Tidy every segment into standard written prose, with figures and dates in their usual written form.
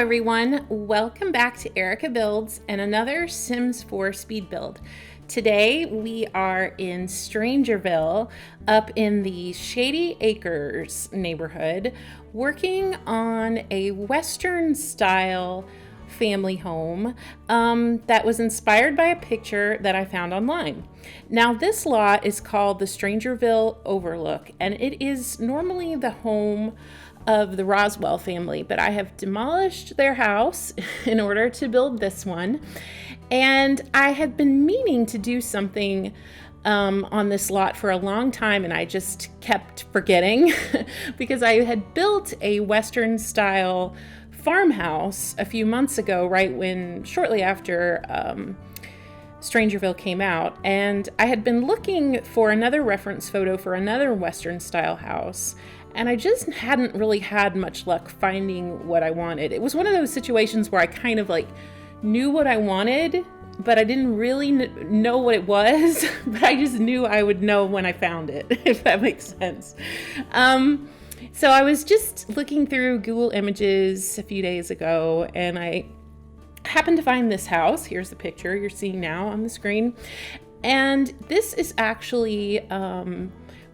everyone, welcome back to ErikaBuilds and another Sims 4 speed build. Today we are in Strangerville up in the Shady Acres neighborhood working on a Western style family home that was inspired by a picture that I found online. Now this lot is called the Strangerville Overlook and it is normally the home of the Roswell family, but I have demolished their house in order to build this one. And I had been meaning to do something on this lot for a long time, and I just kept forgetting because I had built a Western style farmhouse a few months ago, shortly after Strangerville came out, and I had been looking for another reference photo for another Western style house. And I just hadn't really had much luck finding what I wanted. It was one of those situations where I kind of knew what I wanted, but I didn't really know what it was, but I just knew I would know when I found it, if that makes sense. So I was just looking through Google Images a few days ago, and I happened to find this house. Here's the picture you're seeing now on the screen. And this is actually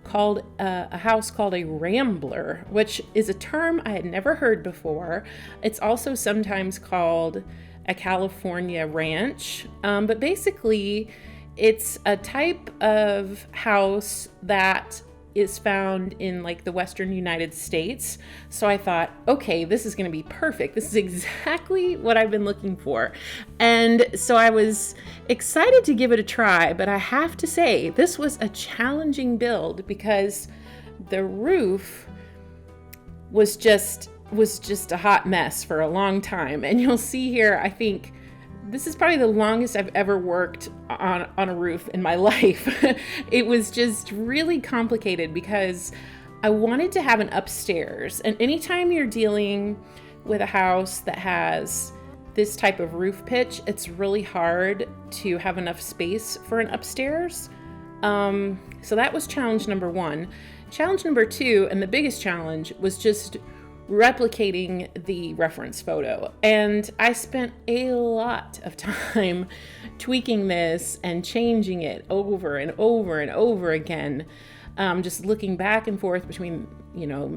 called a house called a Rambler, which is a term I had never heard before. It's also sometimes called a California ranch, but basically it's a type of house that is found in the Western United States. So I thought, okay, this is going to be perfect. This is exactly what I've been looking for. And so I was excited to give it a try, but I have to say this was a challenging build because the roof was just a hot mess for a long time. And you'll see here, I think this is probably the longest I've ever worked on a roof in my life. It was just really complicated because I wanted to have an upstairs. And anytime you're dealing with a house that has this type of roof pitch, it's really hard to have enough space for an upstairs. So that was challenge number one. Challenge number two, and the biggest challenge, was just replicating the reference photo. And I spent a lot of time tweaking this and changing it over and over and over again, just looking back and forth between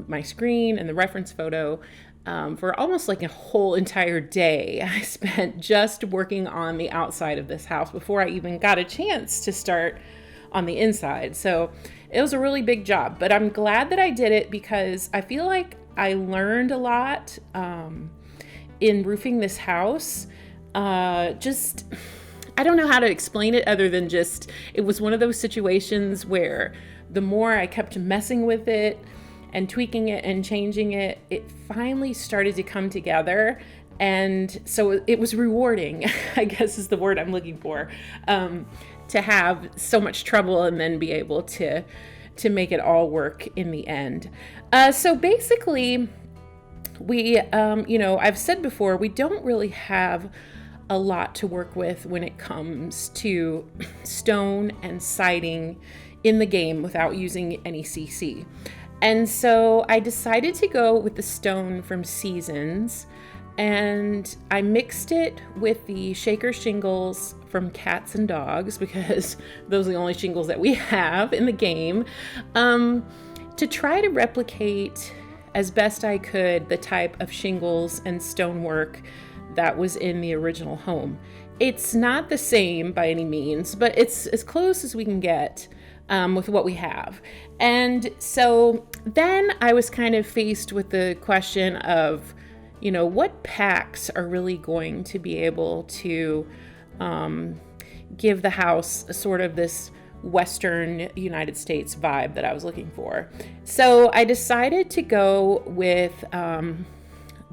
my screen and the reference photo for almost a whole entire day. I spent just working on the outside of this house before I even got a chance to start on the inside. So it was a really big job, but I'm glad that I did it because I feel like I learned a lot in roofing this house. I don't know how to explain it other than it was one of those situations where the more I kept messing with it and tweaking it and changing it, it finally started to come together. And so it was rewarding, I guess is the word I'm looking for, to have so much trouble and then be able to make it all work in the end. So basically, I've said before, we don't really have a lot to work with when it comes to stone and siding in the game without using any CC. And so I decided to go with the stone from Seasons, and I mixed it with the shaker shingles from Cats and Dogs because those are the only shingles that we have in the game, to try to replicate as best I could the type of shingles and stonework that was in the original home. It's not the same by any means, but it's as close as we can get with what we have. And so then I was kind of faced with the question of, what packs are really going to be able to give the house sort of this Western United States vibe that I was looking for. So I decided to go with the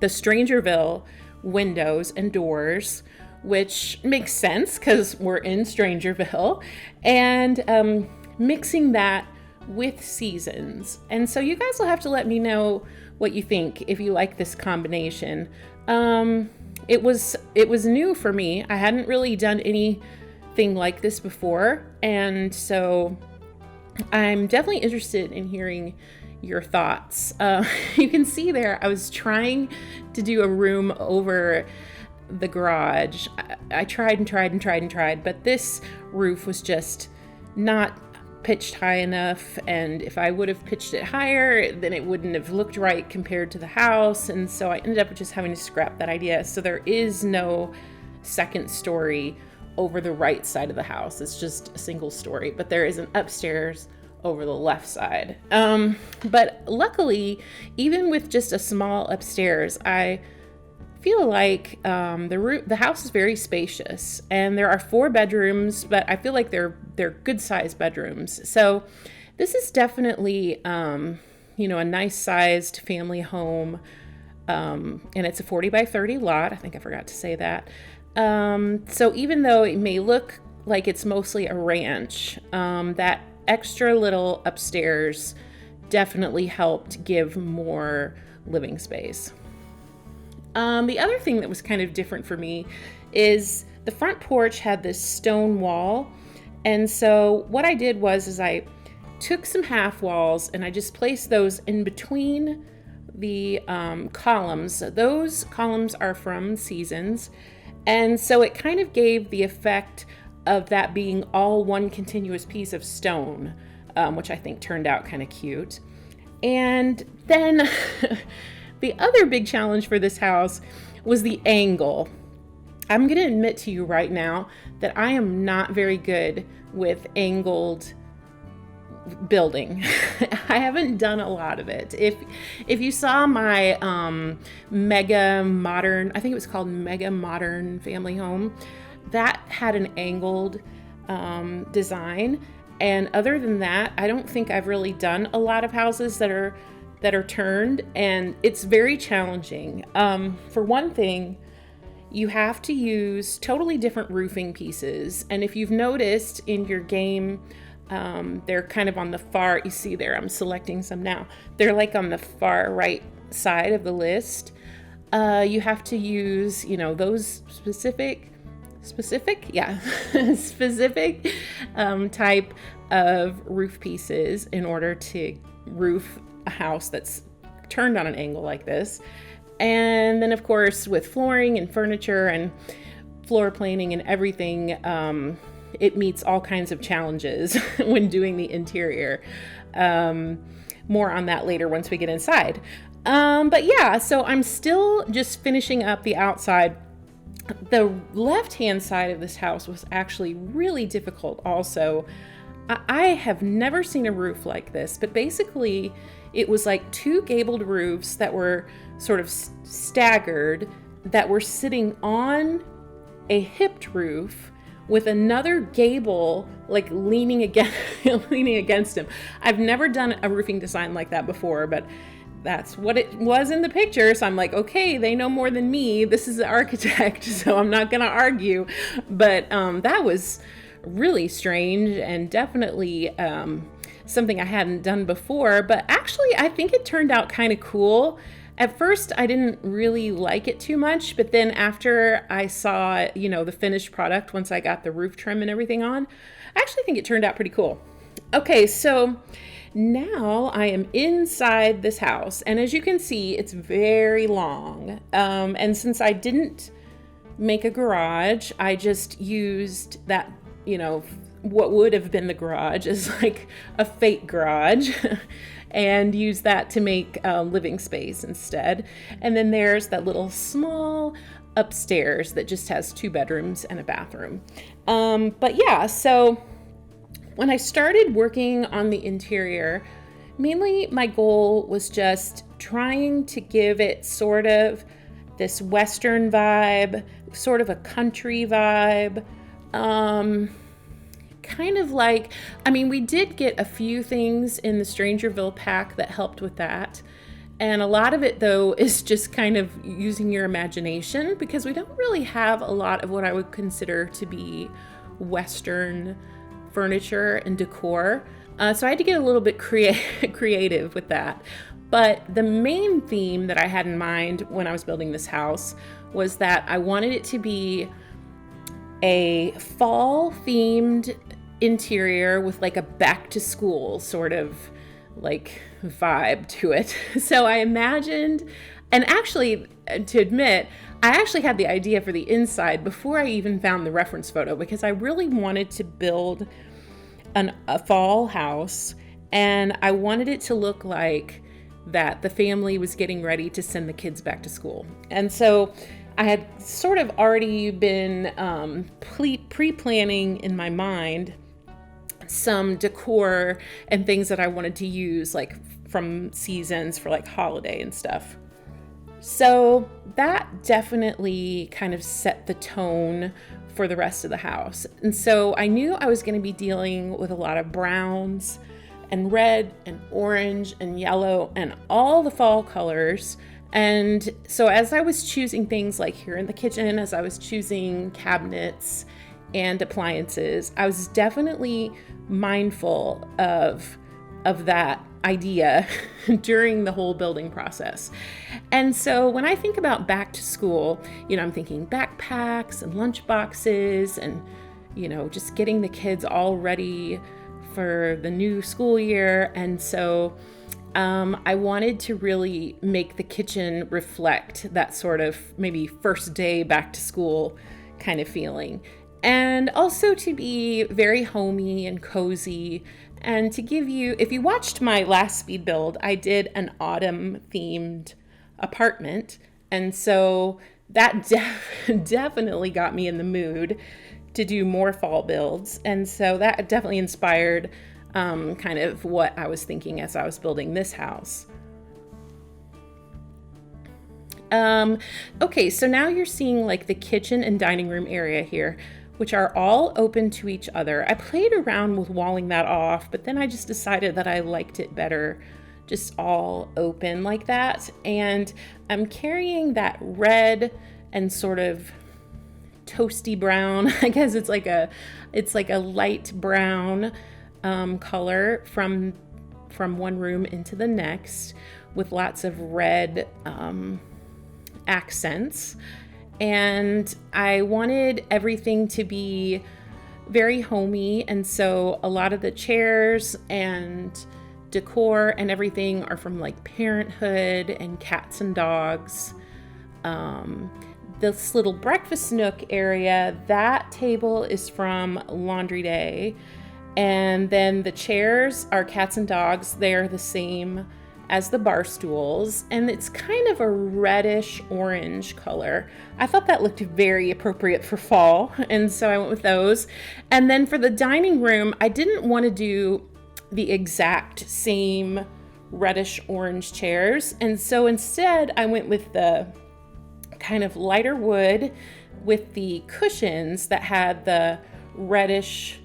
Strangerville windows and doors, which makes sense because we're in Strangerville, and mixing that with Seasons. And so you guys will have to let me know what you think if you like this combination. It was new for me. I hadn't really done anything like this before, and so I'm definitely interested in hearing your thoughts. You can see there, I was trying to do a room over the garage. I tried and tried, but this roof was just not pitched high enough, and if I would have pitched it higher, then it wouldn't have looked right compared to the house, and so I ended up just having to scrap that idea. So there is no second story over the right side of the house. It's just a single story, but there is an upstairs over the left side. But luckily, even with just a small upstairs, I feel like the house is very spacious, and there are 4 bedrooms, but I feel like they're good sized bedrooms. So this is definitely a nice sized family home, and it's a 40 by 30 lot. I think I forgot to say that. So even though it may look like it's mostly a ranch, that extra little upstairs definitely helped give more living space. The other thing that was kind of different for me is the front porch had this stone wall. And so what I did was I took some half walls and I just placed those in between the columns. Those columns are from Seasons. And so it kind of gave the effect of that being all one continuous piece of stone, which I think turned out kind of cute. And then the other big challenge for this house was the angle. I'm going to admit to you right now that I am not very good with angled building. I haven't done a lot of it. If you saw my mega modern, I think it was called Mega Modern Family Home, that had an angled design. And other than that, I don't think I've really done a lot of houses that are turned, and it's very challenging. For one thing, you have to use totally different roofing pieces. And if you've noticed in your game, they're kind of on the far, you see there, I'm selecting some now. They're like on the far right side of the list. You have to use, those specific type of roof pieces in order to roof a house that's turned on an angle like this. And then of course with flooring and furniture and floor planing and everything, it meets all kinds of challenges when doing the interior. More on that later once we get inside. But yeah, so I'm still just finishing up the outside. The left-hand side of this house was actually really difficult also. I have never seen a roof like this, but basically it was like 2 gabled roofs that were sort of staggered, that were sitting on a hipped roof with another gable like leaning against him. I've never done a roofing design like that before, but that's what it was in the picture. So I'm like, okay, they know more than me. This is the architect, so I'm not gonna argue. But that was really strange and definitely something I hadn't done before. But actually, I think it turned out kind of cool. At first, I didn't really like it too much, but then after I saw, the finished product, once I got the roof trim and everything on, I actually think it turned out pretty cool. Okay, so now I am inside this house, and as you can see, it's very long. And since I didn't make a garage, I just used that, what would have been the garage as like a fake garage. And use that to make living space instead. And then there's that little small upstairs that just has 2 bedrooms and a bathroom. But yeah, so when I started working on the interior, mainly my goal was just trying to give it sort of this Western vibe, sort of a country vibe. Kind of like, we did get a few things in the Strangerville pack that helped with that. And a lot of it, though, is just kind of using your imagination, because we don't really have a lot of what I would consider to be Western furniture and decor. So I had to get a little bit creative with that. But the main theme that I had in mind when I was building this house was that I wanted it to be a fall themed interior with like a back to school sort of like vibe to it. So I imagined, and actually, to admit, I actually had the idea for the inside before I even found the reference photo, because I really wanted to build a fall house, and I wanted it to look like that the family was getting ready to send the kids back to school. And so I had sort of already been pre-planning in my mind some decor and things that I wanted to use, like from seasons for like holiday and stuff. So that definitely kind of set the tone for the rest of the house. And so I knew I was going to be dealing with a lot of browns and red and orange and yellow and all the fall colors. And so as I was choosing things like here in the kitchen, as I was choosing cabinets and appliances, I was definitely mindful of that idea during the whole building process. And so when I think about back to school, I'm thinking backpacks and lunch boxes and, just getting the kids all ready for the new school year. And so I wanted to really make the kitchen reflect that sort of maybe first day back to school kind of feeling. And also to be very homey and cozy, and to give you, if you watched my last speed build, I did an autumn themed apartment. And so that definitely got me in the mood to do more fall builds. And so that definitely inspired kind of what I was thinking as I was building this house. Okay, so now you're seeing like the kitchen and dining room area here, which are all open to each other. I played around with walling that off, but then I just decided that I liked it better just all open like that. And I'm carrying that red and sort of toasty brown, I guess it's like a light brown color from one room into the next, with lots of red accents. And I wanted everything to be very homey. And so a lot of the chairs and decor and everything are from like Parenthood and Cats and Dogs. This little breakfast nook area, that table is from Laundry Day. And then the chairs are Cats and Dogs. They're the same as the bar stools, and it's kind of a reddish orange color. I thought that looked very appropriate for fall, and so I went with those. And then for the dining room, I didn't want to do the exact same reddish orange chairs, and so instead I went with the kind of lighter wood with the cushions that had the reddish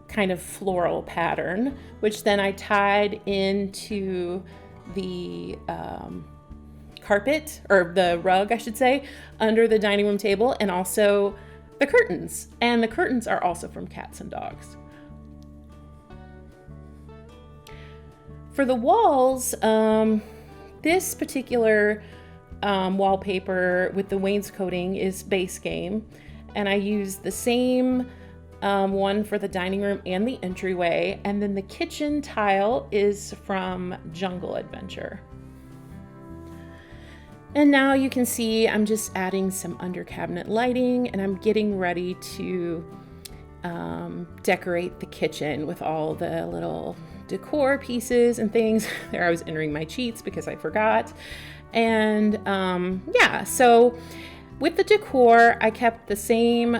kind of floral pattern, which then I tied into the carpet, or the rug, I should say, under the dining room table, and also the curtains. And the curtains are also from Cats and Dogs. For the walls, this particular wallpaper with the wainscoting is Base Game, and I used the same one for the dining room and the entryway, and then the kitchen tile is from Jungle Adventure. And now you can see I'm just adding some under cabinet lighting, and I'm getting ready to decorate the kitchen with all the little decor pieces and things. There I was entering my cheats because I forgot. And so with the decor, I kept the same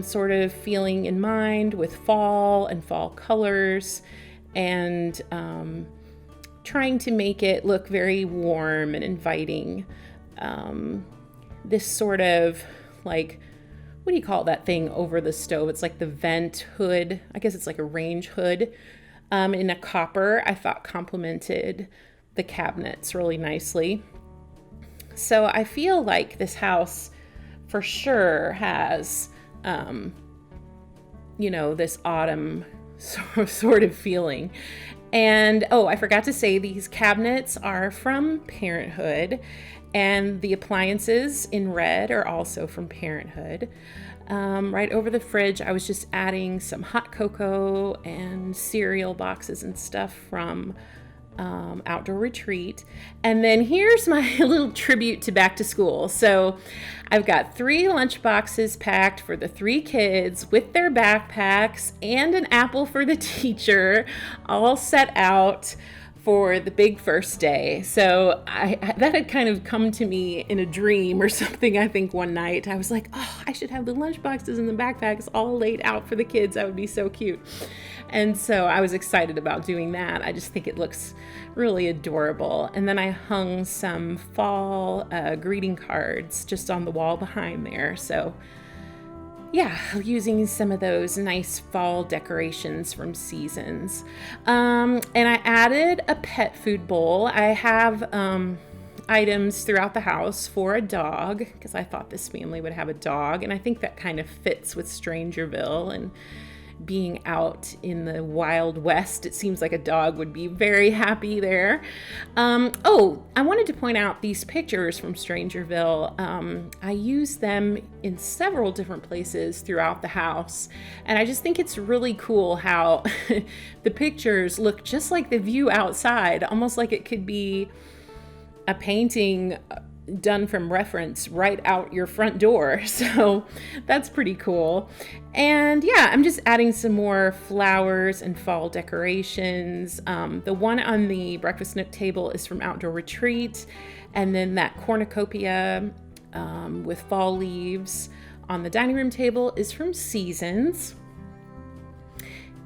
sort of feeling in mind with fall and fall colors, and trying to make it look very warm and inviting. This sort of like, what do you call that thing over the stove? It's like the vent hood. I guess it's like a range hood in a copper. I thought complemented the cabinets really nicely. So I feel like this house for sure has, this autumn sort of feeling. And, I forgot to say, these cabinets are from Parenthood, and the appliances in red are also from Parenthood. Right over the fridge, I was just adding some hot cocoa and cereal boxes and stuff from outdoor retreat. And then here's my little tribute to back to school. So I've got 3 lunch boxes packed for the 3 kids with their backpacks and an apple for the teacher, all set out for the big first day. So that had kind of come to me in a dream or something. I think one night I was like, oh, I should have the lunch boxes and the backpacks all laid out for the kids. That would be so cute. And so I was excited about doing that. I just think it looks really adorable. And then I hung some fall greeting cards just on the wall behind there. So yeah, using some of those nice fall decorations from Seasons. And I added a pet food bowl. I have items throughout the house for a dog because I thought this family would have a dog. And I think that kind of fits with Strangerville and being out in the Wild West. It seems like a dog would be very happy there. Oh, I wanted to point out these pictures from Strangerville. I use them in several different places throughout the house. And I just think it's really cool how the pictures look just like the view outside, almost like it could be a painting done from reference right out your front door. So that's pretty cool. And yeah, I'm just adding some more flowers and fall decorations. The one on the breakfast nook table is from Outdoor Retreat. And then that cornucopia with fall leaves on the dining room table is from Seasons.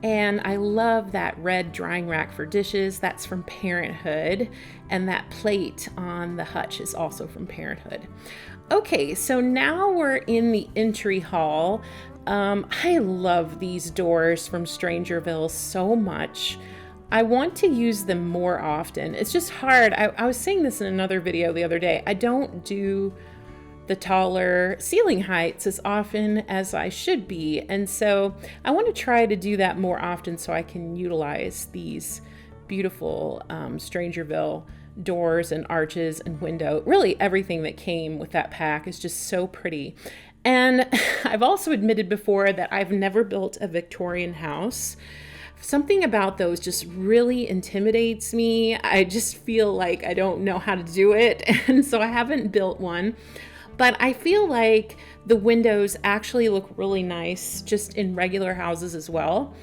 And I love that red drying rack for dishes. That's from Parenthood. And that plate on the hutch is also from Parenthood. Okay, so now we're in the entry hall. I love these doors from Strangerville so much. I want to use them more often. It's just hard. I was saying this in another video the other day. I don't do the taller ceiling heights as often as I should be. And so I want to try to do that more often so I can utilize these beautiful Strangerville doors and arches and window. Really everything that came with that pack is just so pretty. And I've also admitted before that I've never built a Victorian house. Something about those just really intimidates me. I just feel like I don't know how to do it. And so I haven't built one. But I feel like the windows actually look really nice just in regular houses as well,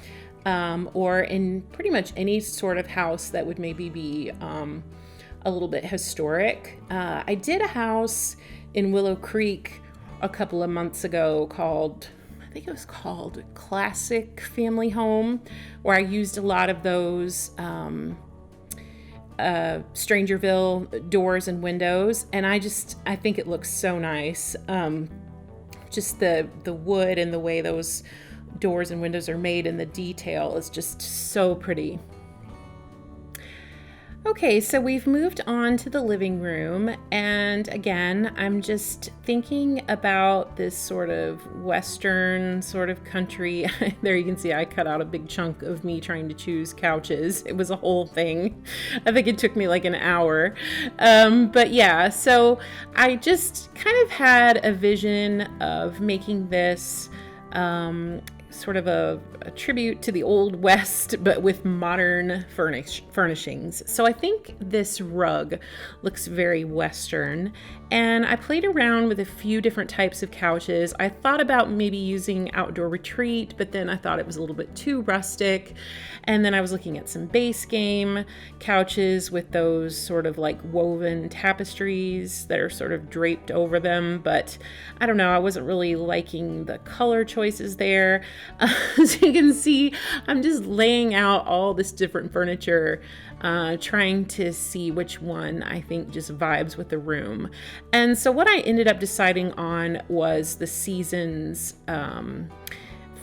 or in pretty much any sort of house that would maybe be a little bit historic. I did a house in Willow Creek a couple of months ago called, I think it was called Classic Family Home, where I used a lot of those Strangerville doors and windows, and I think it looks so nice. Just the wood and the way those doors and windows are made and the detail is just so pretty. Okay, so we've moved on to the living room, and again, I'm just thinking about this sort of Western sort of country. There you can see I cut out a big chunk of me trying to choose couches. It was a whole thing. I think it took me like an hour. But yeah, so I just kind of had a vision of making this sort of a tribute to the Old West, but with modern furnishings. So I think this rug looks very Western, and I played around with a few different types of couches. I thought about maybe using Outdoor Retreat, but then I thought it was a little bit too rustic. And then I was looking at some base game couches with those sort of like woven tapestries that are sort of draped over them. But I don't know, I wasn't really liking the color choices there. As you can see, I'm just laying out all this different furniture, trying to see which one I think just vibes with the room. And so what I ended up deciding on was the Seasons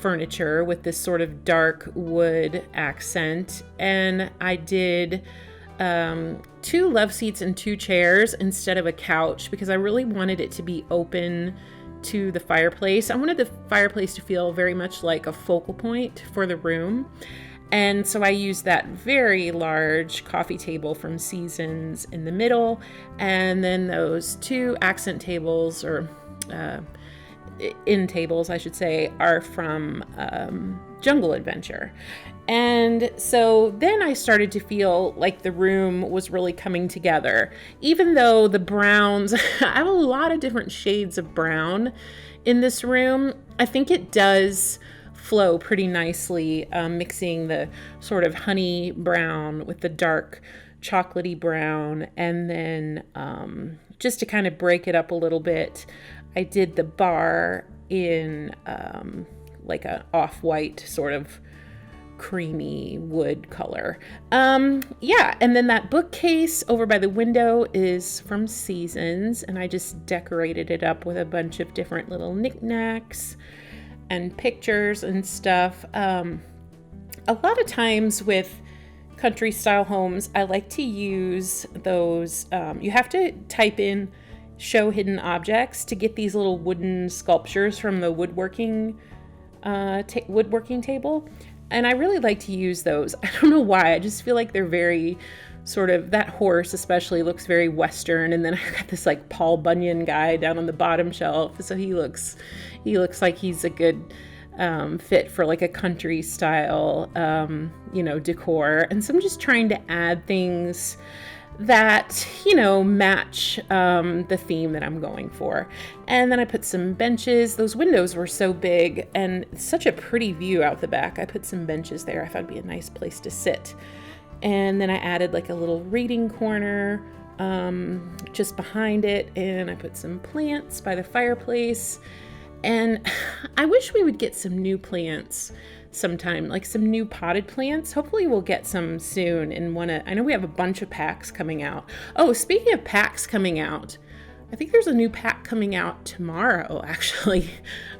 furniture with this sort of dark wood accent. And I did 2 love seats and 2 chairs instead of a couch because I really wanted it to be open to the fireplace. I wanted the fireplace to feel very much like a focal point for the room. And so I used that very large coffee table from Seasons in the middle, and then those 2 accent tables, or end tables, I should say, are from Jungle Adventure. And so then I started to feel like the room was really coming together. Even though the browns, I have a lot of different shades of brown in this room, I think it does flow pretty nicely, mixing the sort of honey brown with the dark chocolatey brown. And then just to kind of break it up a little bit, I did the bar in like an off-white sort of creamy wood color. Yeah, and then that bookcase over by the window is from Seasons, and I just decorated it up with a bunch of different little knickknacks and pictures and stuff. A lot of times with country style homes, I like to use those, you have to type in show hidden objects to get these little wooden sculptures from the woodworking table. And I really like to use those. I don't know why. I just feel like they're very sort of, that horse especially looks very Western. And then I got this like Paul Bunyan guy down on the bottom shelf. So he looks like he's a good fit for like a country style, decor. And so I'm just trying to add things that, match the theme that I'm going for. And then I put some benches. Those windows were so big and such a pretty view out the back. I put some benches there. I thought it'd be a nice place to sit. And then I added like a little reading corner just behind it. And I put some plants by the fireplace. And I wish we would get some new plants sometime, like some new potted plants. Hopefully we'll get some soon and I know we have a bunch of packs coming out. Oh, speaking of packs coming out, I think there's a new pack coming out tomorrow, actually.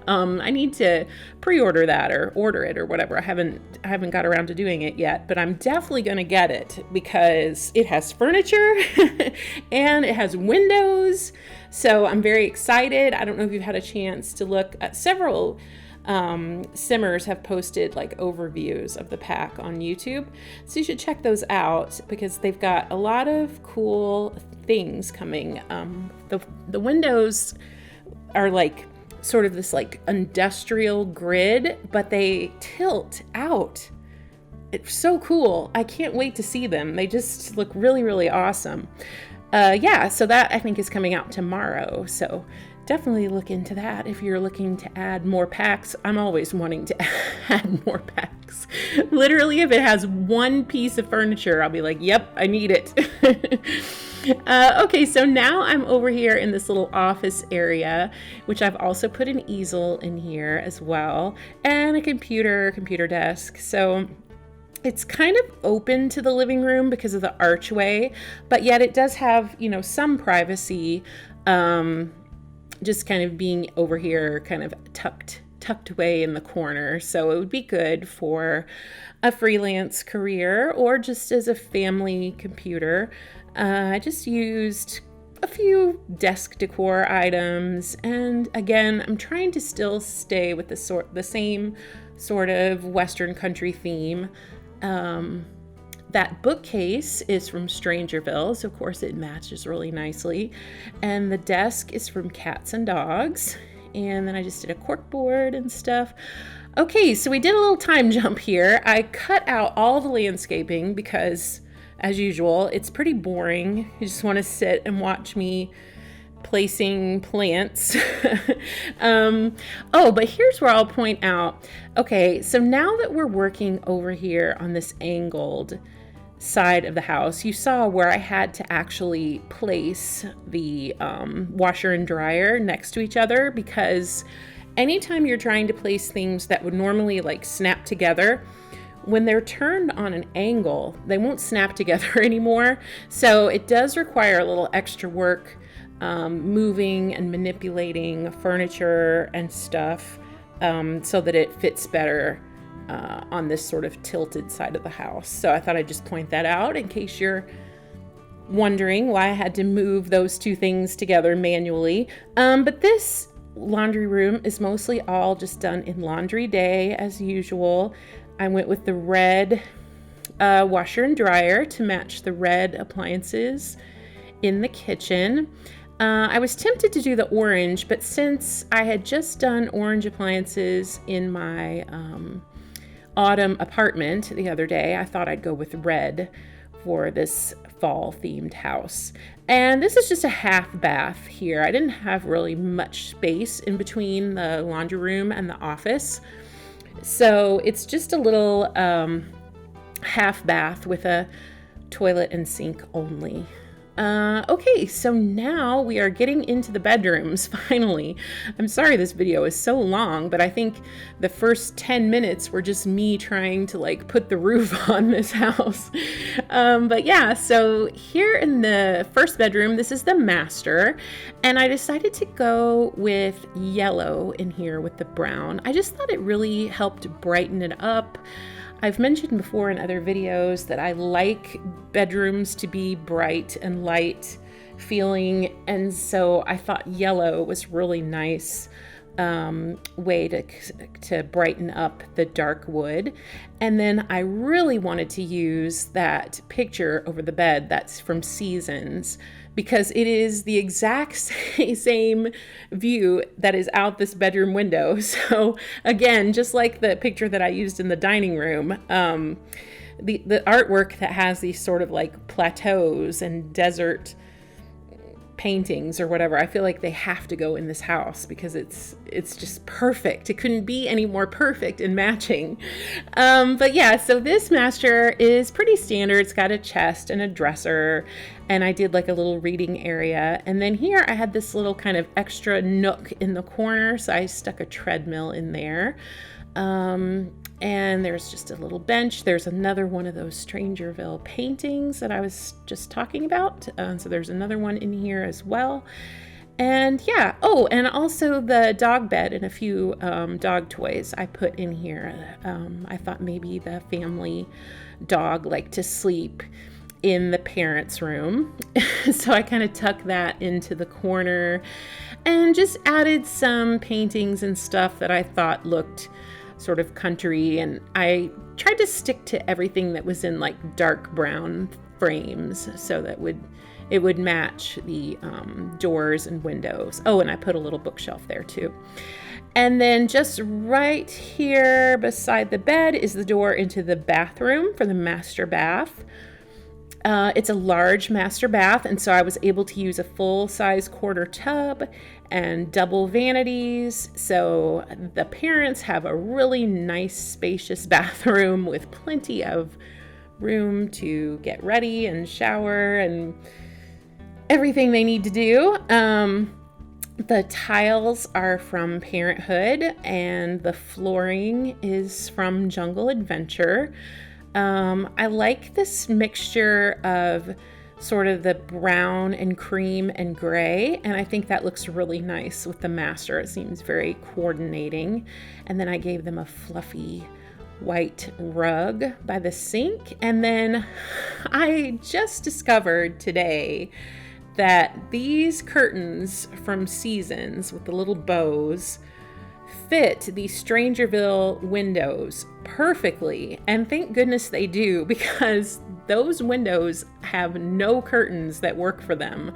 I need to pre-order that or order it or whatever. I haven't got around to doing it yet, but I'm definitely going to get it because it has furniture and it has windows. So I'm very excited. I don't know if you've had a chance to look at several simmers have posted like overviews of the pack on YouTube. So you should check those out because they've got a lot of cool things coming. The windows are like sort of this like industrial grid, but they tilt out. It's so cool. I can't wait to see them. They just look really, really awesome. So that I think is coming out tomorrow. So definitely look into that if you're looking to add more packs. I'm always wanting to add more packs. Literally, if it has one piece of furniture, I'll be like, yep, I need it. Okay, so now I'm over here in this little office area, which I've also put an easel in here as well, and a computer desk. So it's kind of open to the living room because of the archway, but yet it does have, some privacy, just kind of being over here, kind of tucked away in the corner. So it would be good for a freelance career or just as a family computer. I just used a few desk decor items, and again, I'm trying to still stay with the same sort of Western country theme. That bookcase is from Strangerville, so of course it matches really nicely. And the desk is from Cats and Dogs. And then I just did a cork board and stuff. Okay, so we did a little time jump here. I cut out all the landscaping because, as usual, it's pretty boring. You just want to sit and watch me placing plants. But here's where I'll point out. Okay, so now that we're working over here on this angled side of the house, you saw where I had to actually place the washer and dryer next to each other, because anytime you're trying to place things that would normally like snap together, when they're turned on an angle, they won't snap together anymore. So it does require a little extra work moving and manipulating furniture and stuff so that it fits better on this sort of tilted side of the house. So I thought I'd just point that out in case you're wondering why I had to move those two things together manually. But this laundry room is mostly all just done in laundry day as usual. I went with the red washer and dryer to match the red appliances in the kitchen. I was tempted to do the orange, but since I had just done orange appliances in my autumn apartment the other day, I thought I'd go with red for this fall themed house. And this is just a half bath here. I didn't have really much space in between the laundry room and the office. So it's just a little half bath with a toilet and sink only. Okay, so now we are getting into the bedrooms, finally. I'm sorry this video is so long, but I think the first 10 minutes were just me trying to like put the roof on this house. But yeah, so here in the first bedroom, this is the master, and I decided to go with yellow in here with the brown. I just thought it really helped brighten it up. I've mentioned before in other videos that I like bedrooms to be bright and light feeling, and so I thought yellow was really nice way to brighten up the dark wood. And then I really wanted to use that picture over the bed that's from Seasons, because it is the exact same view that is out this bedroom window. So again, just like the picture that I used in the dining room, the artwork that has these sort of like plateaus and desert paintings or whatever, I feel like they have to go in this house because it's just perfect. It couldn't be any more perfect and matching. But yeah, so this master is pretty standard. It's got a chest and a dresser, and I did like a little reading area. And then here I had this little kind of extra nook in the corner, so I stuck a treadmill in there. And there's just a little bench. There's another one of those Strangerville paintings that I was just talking about. So there's another one in here as well. And yeah, oh, and also the dog bed and a few dog toys I put in here. I thought maybe the family dog liked to sleep in the parents' room. So I kind of tucked that into the corner and just added some paintings and stuff that I thought looked sort of country, and I tried to stick to everything that was in like dark brown frames so that it would match the doors and windows. Oh, and I put a little bookshelf there too. And then just right here beside the bed is the door into the bathroom for the master bath. It's a large master bath, and so I was able to use a full-size quarter tub and double vanities. So the parents have a really nice, spacious bathroom with plenty of room to get ready and shower and everything they need to do. The tiles are from Parenthood, and the flooring is from Jungle Adventure. I like this mixture of sort of the brown and cream and gray, and I think that looks really nice with the master. It seems very coordinating. And then I gave them a fluffy white rug by the sink. And then I just discovered today that these curtains from Seasons with the little bows fit the Strangerville windows perfectly, and thank goodness they do, because those windows have no curtains that work for them.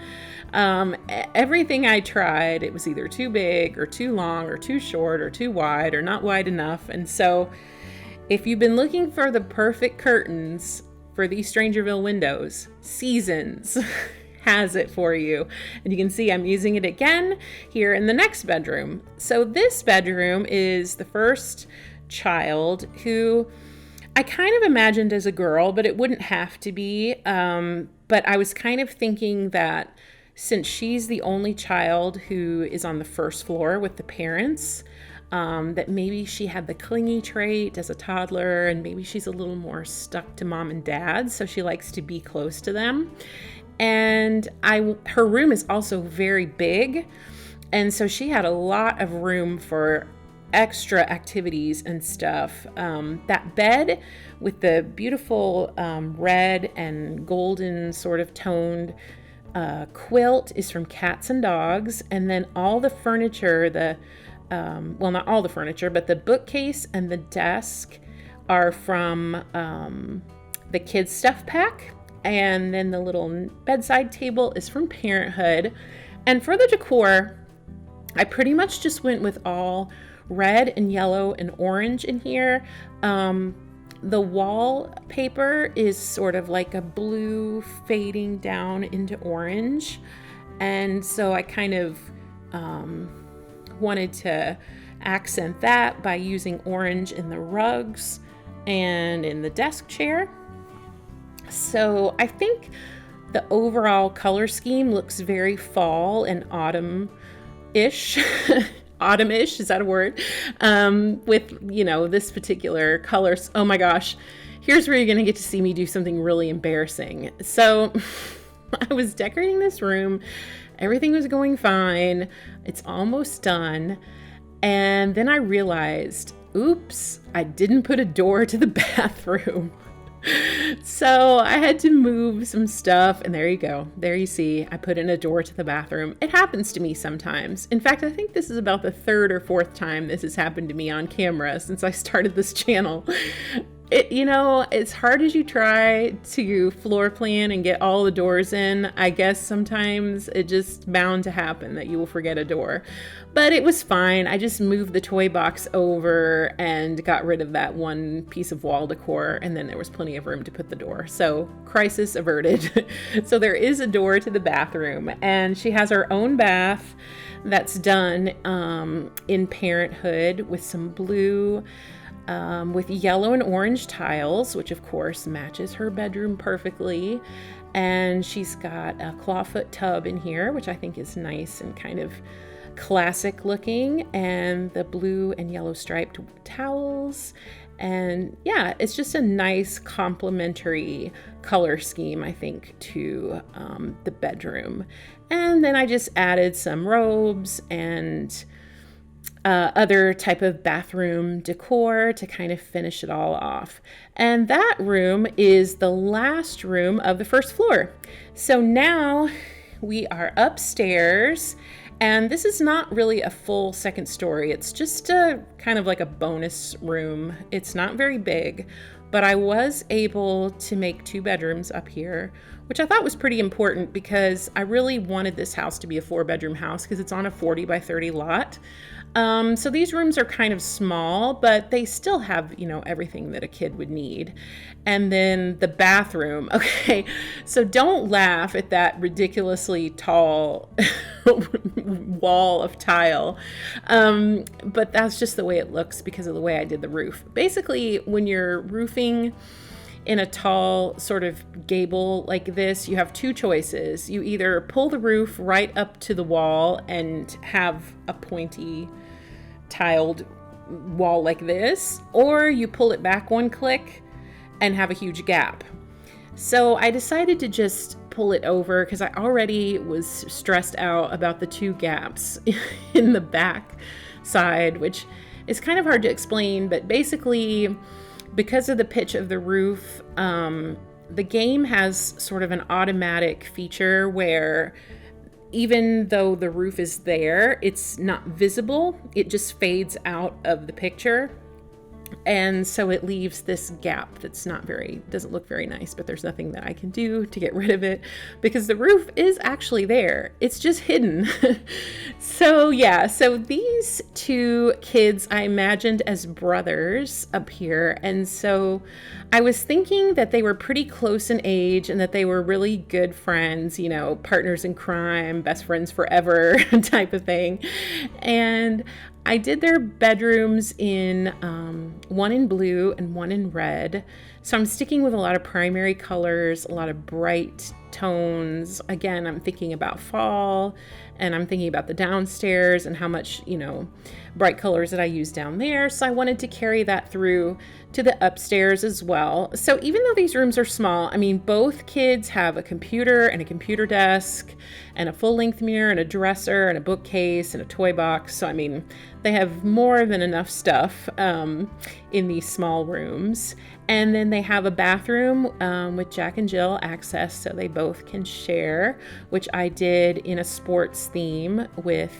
Everything I tried, it was either too big or too long or too short or too wide or not wide enough. And so if you've been looking for the perfect curtains for these Strangerville windows, Seasons has it for you. And you can see I'm using it again here in the next bedroom. So this bedroom is the first child, who I kind of imagined as a girl, but it wouldn't have to be. But I was kind of thinking that since she's the only child who is on the first floor with the parents, that maybe she had the clingy trait as a toddler, and maybe she's a little more stuck to mom and dad, so she likes to be close to them. And her room is also very big, and so she had a lot of room for extra activities and stuff. That bed with the beautiful red and golden sort of toned quilt is from Cats and Dogs, and then all the furniture, well, not all the furniture, but the bookcase and the desk are from the kids' stuff pack. And then the little bedside table is from Parenthood. And for the decor, I pretty much just went with all red and yellow and orange in here. The wallpaper is sort of like a blue fading down into orange. And so I kind of wanted to accent that by using orange in the rugs and in the desk chair. So I think the overall color scheme looks very fall and autumn-ish. Autumn-ish, is that a word? With, this particular colors. Oh my gosh. Here's where you're going to get to see me do something really embarrassing. So I was decorating this room. Everything was going fine. It's almost done. And then I realized, oops, I didn't put a door to the bathroom. So I had to move some stuff, and there you go. There you see, I put in a door to the bathroom. It happens to me sometimes. In fact, I think this is about the third or fourth time this has happened to me on camera since I started this channel. As hard as you try to floor plan and get all the doors in, I guess sometimes it's just bound to happen that you will forget a door. But it was fine. I just moved the toy box over and got rid of that one piece of wall decor, and then there was plenty of room to put the door. So crisis averted. So there is a door to the bathroom, and she has her own bath that's done in Parenthood with some blue with yellow and orange tiles, which of course matches her bedroom perfectly. And she's got a clawfoot tub in here, which I think is nice and kind of classic looking, and the blue and yellow striped towels. And yeah, it's just a nice complementary color scheme, I think, to the bedroom. And then I just added some robes and other type of bathroom decor to kind of finish it all off. And that room is the last room of the first floor. So now we are upstairs, and this is not really a full second story. It's just a kind of like a bonus room. It's not very big, but I was able to make 2 bedrooms up here, which I thought was pretty important because I really wanted this house to be a 4-bedroom house because it's on a 40 by 30 lot. So these rooms are kind of small, but they still have, everything that a kid would need. And then the bathroom. Okay, so don't laugh at that ridiculously tall wall of tile. But that's just the way it looks because of the way I did the roof. Basically, when you're roofing in a tall sort of gable like this, you have 2 choices. You either pull the roof right up to the wall and have a pointy tiled wall like this, or you pull it back 1 click and have a huge gap. So I decided to just pull it over because I already was stressed out about the 2 gaps in the back side, which is kind of hard to explain, but basically because of the pitch of the roof, the game has sort of an automatic feature where even though the roof is there, it's not visible. It just fades out of the picture. And so it leaves this gap that's doesn't look very nice, but there's nothing that I can do to get rid of it because the roof is actually there. It's just hidden. So these 2 kids I imagined as brothers up here. And so I was thinking that they were pretty close in age and that they were really good friends, partners in crime, best friends forever type of thing. And I did their bedrooms in one in blue and one in red. So I'm sticking with a lot of primary colors, a lot of bright tones. Again, I'm thinking about fall, and I'm thinking about the downstairs and how much, bright colors that I use down there. So I wanted to carry that through to the upstairs as well. So even though these rooms are small, both kids have a computer and a computer desk and a full-length mirror and a dresser and a bookcase and a toy box. So they have more than enough stuff in these small rooms. And then they have a bathroom with Jack and Jill access, so they both can share, which I did in a sports theme with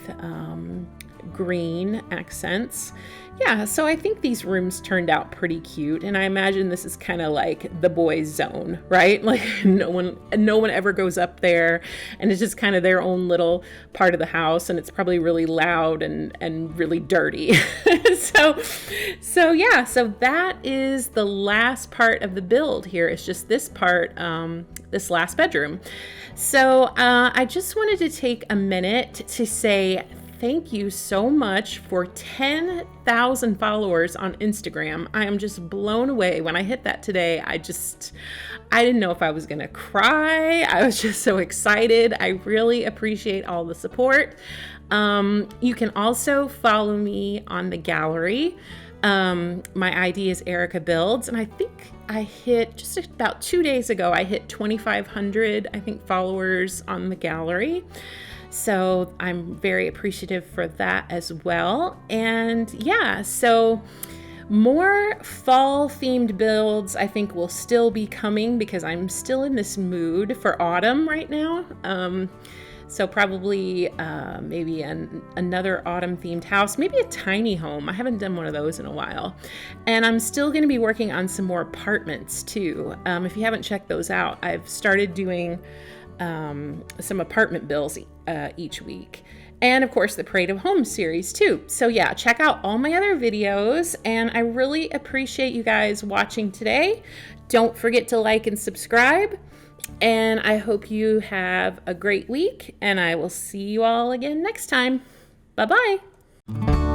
green accents. Yeah, so I think these rooms turned out pretty cute, and I imagine this is kind of like the boys' zone, right? Like no one ever goes up there, and it's just kind of their own little part of the house, and it's probably really loud and really dirty. So yeah, so that is the last part of the build here. It's just this part, this last bedroom. So I just wanted to take a minute to say thank you so much for 10,000 followers on Instagram. I am just blown away. When I hit that today, I didn't know if I was gonna cry. I was just so excited. I really appreciate all the support. You can also follow me on the gallery. My ID is ErikaBuilds, and I think I hit just about 2 days ago, I hit 2,500, I think, followers on the gallery. So I'm very appreciative for that as well. And yeah, so more fall themed builds I think will still be coming because I'm still in this mood for autumn right now. So probably maybe another autumn themed house, maybe a tiny home. I haven't done one of those in a while. And I'm still going to be working on some more apartments too. If you haven't checked those out, I've started doing some apartment builds each week. And of course the Parade of Homes series too. So yeah, check out all my other videos, and I really appreciate you guys watching today. Don't forget to like and subscribe. And I hope you have a great week, and I will see you all again next time. Bye-bye.